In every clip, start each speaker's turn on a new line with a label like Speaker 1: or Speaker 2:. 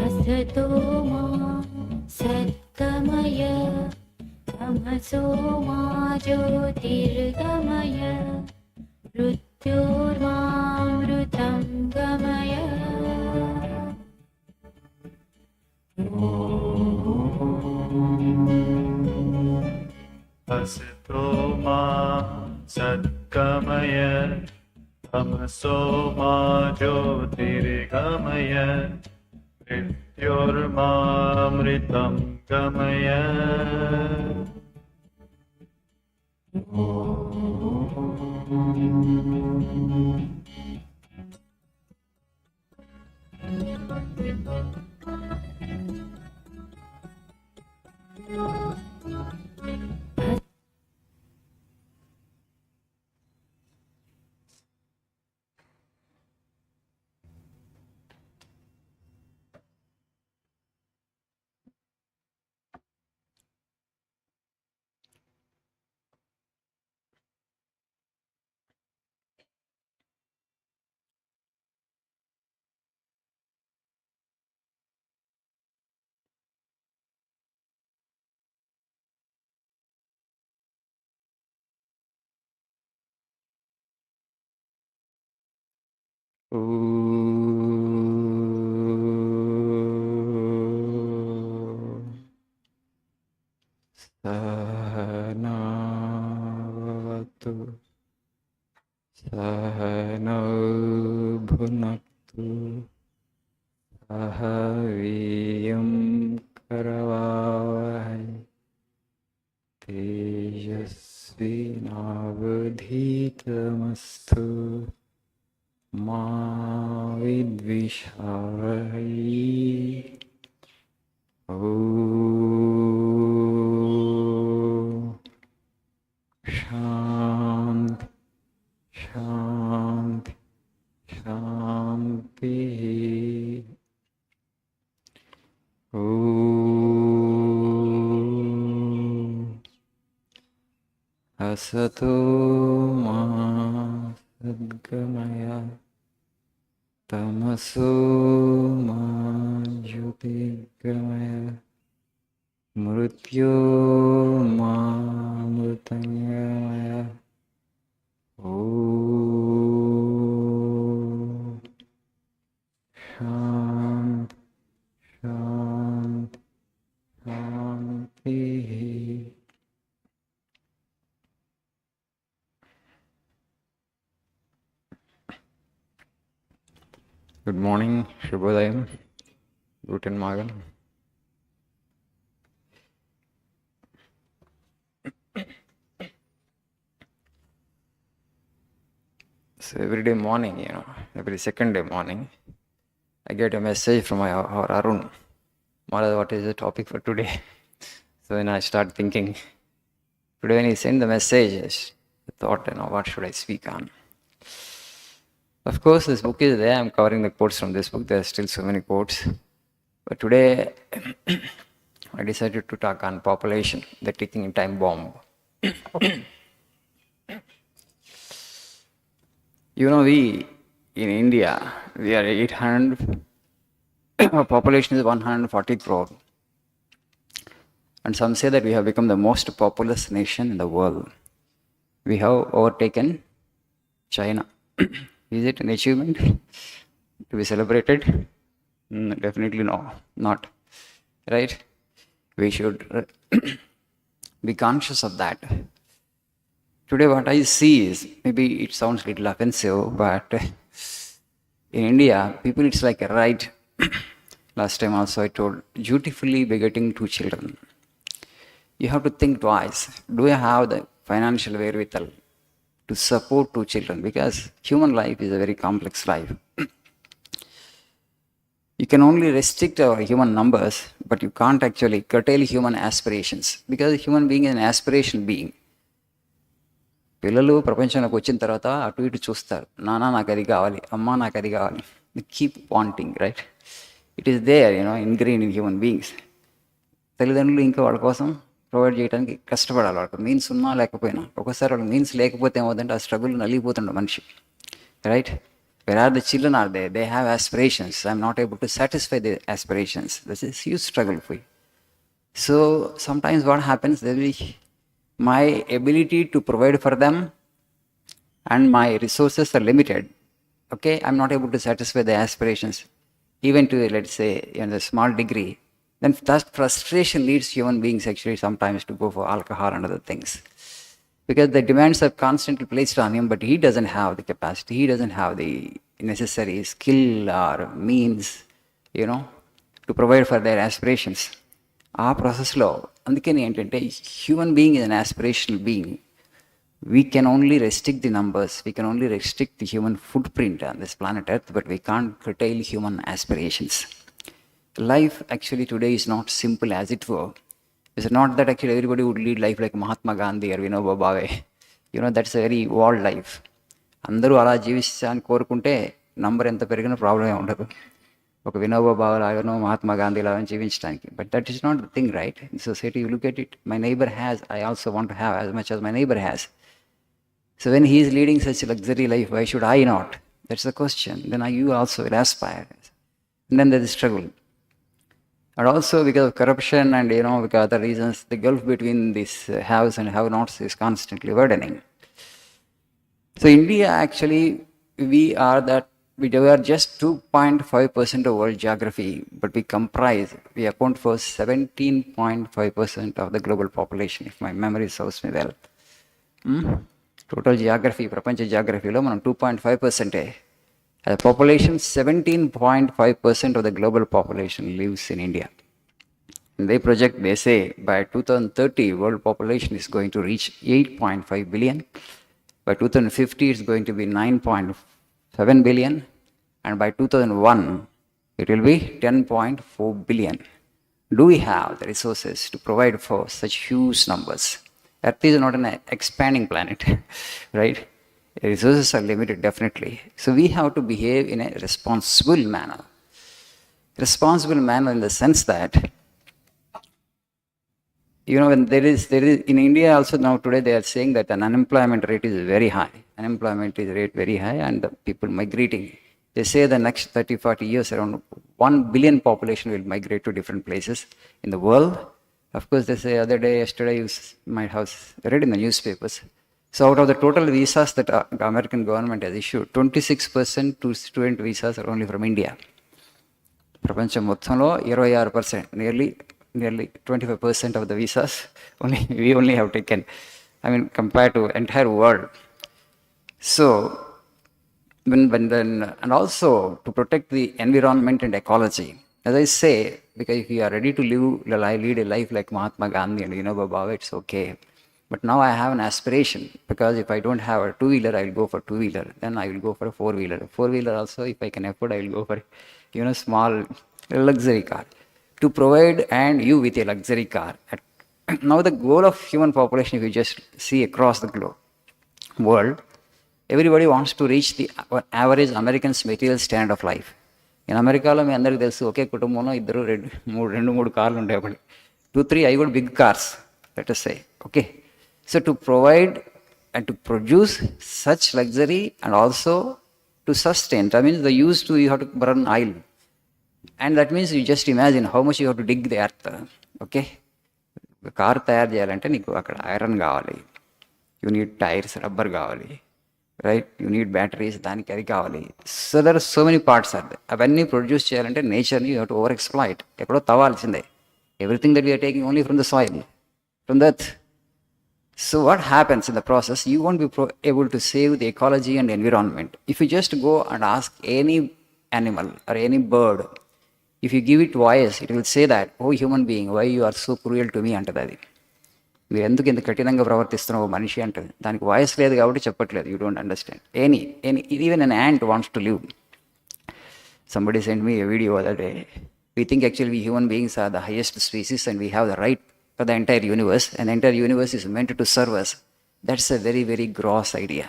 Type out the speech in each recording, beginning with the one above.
Speaker 1: असतो मा सद्गमय तमसो मा ज्योतिर्गमय मृत्योर्मामृतं गमय।
Speaker 2: असतो मा सद्गमय तमसो मा ज्योतिर्गमय मृत्योर्मामृतं गमय। सहनावतु सहनौ भुनक्तु सह वीर्यं करवावहै तेजस्विनावधीतमस्तु मा विद्विषावहै। शांति शांति शांति। असतो मा सद्गमय तमसो मा ज्योतिर्गमय मृत्योर्मामृतंगमय। शांति शांति शांति। Good morning, Shubhodayam, Guten Morgen. So every day morning, every second day morning, I get a message from our Arun. Maharaj, what is the topic for today? So when I start thinking, today when he sent the message, I thought, what should I speak on? Of course, this book is there. I'm covering the quotes from this book. There are still so many quotes. But today, I decided to talk on population, the ticking time bomb. We in India, we are 800, our population is 140 crore. And some say that we have become the most populous nation in the world. We have overtaken China. Is it an achievement to be celebrated? Definitely no, not. Right? We should be conscious of that. Today what I see is, maybe it sounds a little offensive, but in India, people, it's like a right. Last time also I told, dutifully begetting 2 children. You have to think twice. Do you have the financial wherewithal to support 2 children? Because human life is a very complex life. You can only restrict our human numbers, but you can't actually curtail human aspirations. Because a human being is an aspiration being. పిల్లలు ప్రపంచంలోకి వచ్చిన తర్వాత అటు ఇటు చూస్తారు, నాన్న నాకు అది కావాలి, అమ్మ నాకు అది కావాలి. The keep wanting, right? It is there, ingrained in human beings. తల్లిదండ్రులు ఇంకా వాళ్ళ కోసం ప్రొవైడ్ చేయడానికి కష్టపడాలి. వాళ్ళకి మీన్స్ ఉన్నా లేకపోయినా. ఒకసారి వాళ్ళకి మీన్స్ లేకపోతే ఏమవుతుందంటే ఆ స్ట్రగుల్ నలిగిపోతుండ మనిషి, right? Where are the children are there? They have aspirations. I'm not able to satisfy their aspirations. This is a huge struggle for you. So sometimes what happens, there will be my ability to provide for them and my resources are limited. Okay, I'm not able to satisfy their aspirations, even to, let's say, a small degree. Then that frustration leads human beings actually sometimes to go for alcohol and other things. Because the demands are constantly placed on him, but he doesn't have the capacity, he doesn't have the necessary skill or means, to provide for their aspirations. ఆ ప్రాసెస్లో అందుకని ఏంటంటే human being is an aspirational being. We can only restrict the numbers, we can only restrict the human footprint on this planet Earth, but we can't curtail human aspirations. Life actually today is not simple as it were. It's not that actually everybody would lead life like Mahatma Gandhi or Vinoba Bhave. That's a very wild life. అందరూ అలా జీవించాలని కోరుకుంటే number ఎంత పెరిగినా ప్రాబ్లమే ఉండదు. ఒక వినోబా భావే లాగానో మహాత్మా గాంధీ లాగానో జీవించడానికి. But that is not the thing, right? In society you look at it, my neighbour has, I also want to have as much as my neighbour has. So when he is leading such a luxury life, why should I not? That's the question. Then you also will aspire. And then there is struggle. And also because of corruption and because other reasons, the gulf between these haves and have-nots is constantly widening. So India actually, we are just 2.5% of world geography, but we account for 17.5% of the global population, if my memory serves me well. Total Geography, ప్రపంచ జియోగ్రఫీలో మనం 2.5%. The population, 17.5% of the global population lives in India. And they say by 2030, world population is going to reach 8.5 billion. By 2050, it's going to be 9.7 billion. And by 2001, it will be 10.4 billion. Do we have the resources to provide for such huge numbers? Earth is not an expanding planet, right? Resources are limited, definitely. So we have to behave in a responsible manner. Responsible manner in the sense that, when there is in India also now today they are saying that an unemployment rate is very high. Unemployment is rate very high and the people migrating. They say the next 30-40 years around 1 billion population will migrate to different places in the world. Of course, they say yesterday, you might have read in the newspapers. So out of the total visas that the American government has issued, 26% to student visas are only from India. ప్రపంచం మొత్తంలో 26%, nearly 25% of the visas we only have taken. Compared to entire world. So and also to protect the environment and ecology. As I say, because if you are ready to lead a life like Mahatma Gandhi and Vinoba Bhave, it's okay. But now I have an aspiration, because if I don't have a two-wheeler, I will go for two-wheeler. Then I will go for a four-wheeler. Four-wheeler also, if I can afford, I will go for small luxury car. To provide and you with a luxury car. Now the goal of human population, if you just see across the world, everybody wants to reach the average American's material standard of life. In అమెరికాలో మీ అందరికీ తెలుసు, ఒకే కుటుంబంలో రెండు మూడు కార్లు ఉండేవాళ్ళు. 2-3 I got big cars, let us say. Okay. So to provide and to produce such luxury and also to sustain, that means you have to burn oil. And that means you just imagine how much you have to dig the earth. Okay. Car తయారు చేయాలంటే నీకు అక్కడ iron కావాలి, you need tyres, rubber కావాలి, right? You need batteries, దానికి అది కావాలి. So there are so many parts are they. అవన్నీ ప్రొడ్యూస్ చేయాలంటే నేచర్ని you have to over exploit. ఎక్కడో తవ్వాల్సిందే. Everything that we're taking only from the soil, from the earth. So what happens in the process? You won't be able to save the ecology and environment. If you just go and ask any animal or any bird, if you give it voice, it will say that, oh human being, why you are so cruel to me అంటది. మీరు ఎందుకు ఇంత కఠినంగా ప్రవర్తిస్తున్నావు మనిషి అంటది. దానికి voice లేదు కాబట్టి చెప్పట్లేదు. You don't understand. Even an ant wants to live. Somebody sent me a video other day. We think actually we human beings are the highest species and we have the right for the entire universe, and the entire universe is meant to serve us. That's a very, very gross idea.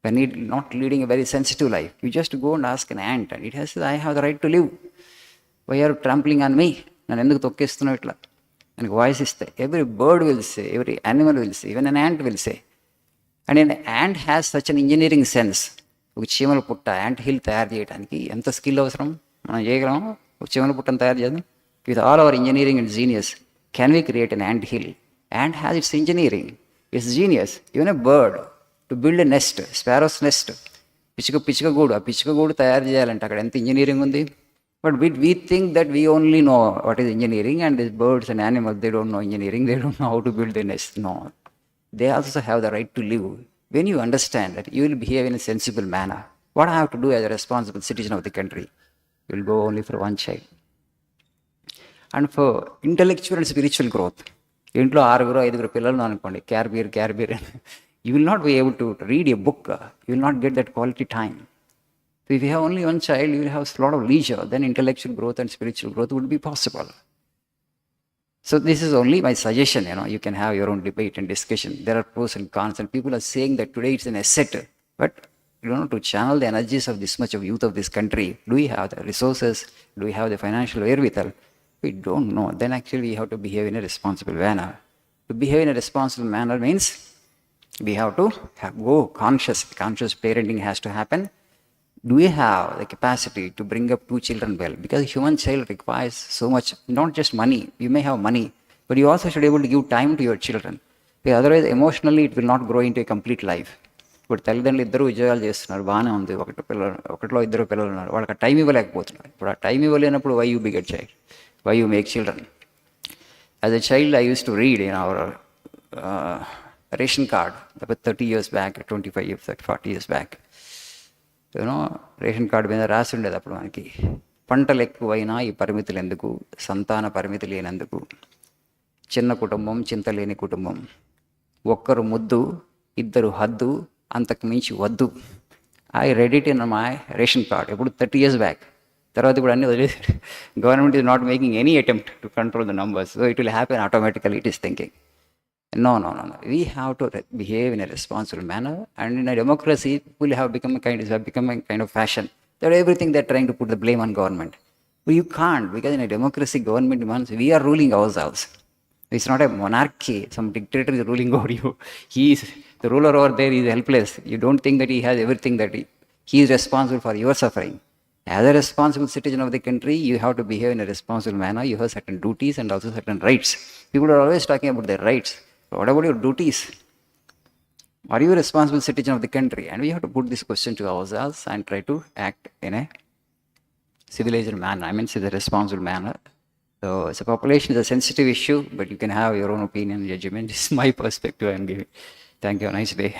Speaker 2: When you're not leading a very sensitive life, you just go and ask an ant and it has, I have the right to live. Why are you trampling on me? నన్ను ఎందుకు తొక్కేస్తున్నావు ఇట్లా? దానికి voice ఇస్తే every bird will say, every animal will say, even an ant will say. And an ant has such an engineering sense ఒక చీమల పుట్ట ant hill తయారు చేయడానికి ఎంత స్కిల్ అవసరం? మనం చేయగలం ఒక చీమల పుట్టను తయారు చేద్దాం. With all our engineering and genius, can we create an ant hill? Ant has its engineering, its genius. Even a bird, to build a nest, sparrow's nest, పిచ్చుక గూడు, ఆ పిచ్చుక గూడు తయారు చేయాలంటే అక్కడ ఎంత ఇంజనీరింగ్ ఉంది. But we think that we only know what is engineering, and these birds and animals, they don't know engineering, they don't know how to build a nest. No, they also have the right to live. When you understand that, you will behave in a sensible manner. What I have to do as a responsible citizen of the country? You will go only for one child. And for intellectual and spiritual growth, ఇంట్లో 6-5 పిల్లలు అనుకోండి, క్యార్బీర్, you will not be able to read a book, you will not get that quality time. So if you have only one child, you will have lot of leisure, then intellectual growth and spiritual growth would be possible. So this is only my suggestion, you can have your own debate and discussion. There are pros and cons, and people are saying that today it's an asset, but to channel the energies of this much of youth of this country, do we have the resources? Do we have the financial wherewithal? We don't know. Then actually we have to behave in a responsible manner. To behave in a responsible manner means we have to go conscious. Conscious parenting has to happen. Do we have the capacity to bring up 2 children well? Because human child requires so much, not just money. You may have money, but you also should be able to give time to your children. Because otherwise, emotionally, it will not grow into a complete life. ఇప్పుడు తల్లిదండ్రులు ఇద్దరు ఉద్యోగాలు చేస్తున్నారు, బాగానే ఉంది, ఒకటిలో 2 పిల్లలు ఉన్నారు, వాళ్ళకి టైం ఇవ్వలేకపోతున్నారు. ఇప్పుడు ఆ time ఇవ్వలేనప్పుడు why you beget child? Why you make children? As a child, I used to read in our ration card about 30 years back, 25 years, 40 years back. Ration card మీద రాసి ఉండేది అప్పుడు మనకి, పంటలు ఎక్కువైనా ఈ పరిమితులు ఎందుకు, సంతాన పరిమితి లేనందుకు, చిన్న కుటుంబం చింతలేని కుటుంబం, ఒక్కరు ముద్దు 2 హద్దు, అంతకు మించి వద్దు. I read it in my ration card ఎప్పుడు 30 years బ్యాక్. తర్వాత ఇప్పుడు అన్నీ వదిలేసారు. Government is not making any attempt to control the numbers, so it will happen automatically, it is thinking. No. We have to behave in a responsible manner, and in a democracy, people have become a kind of fashion that everything they're trying to put the blame on government. But you can't, because in a democracy, government demands we are ruling ourselves. It's not a monarchy, some dictator is ruling over you. He is the ruler over there, he is helpless. You don't think that he has everything, that he is responsible for your suffering. As a responsible citizen of the country, you have to behave in a responsible manner. You have certain duties and also certain rights. People are always talking about their rights. What about your duties? Are you a responsible citizen of the country? And we have to put this question to ourselves and try to act in a civilized manner. I mean, it's a responsible manner. So, as a population, is a sensitive issue, but you can have your own opinion and judgment. This is my perspective I am giving. Thank you. Nice day.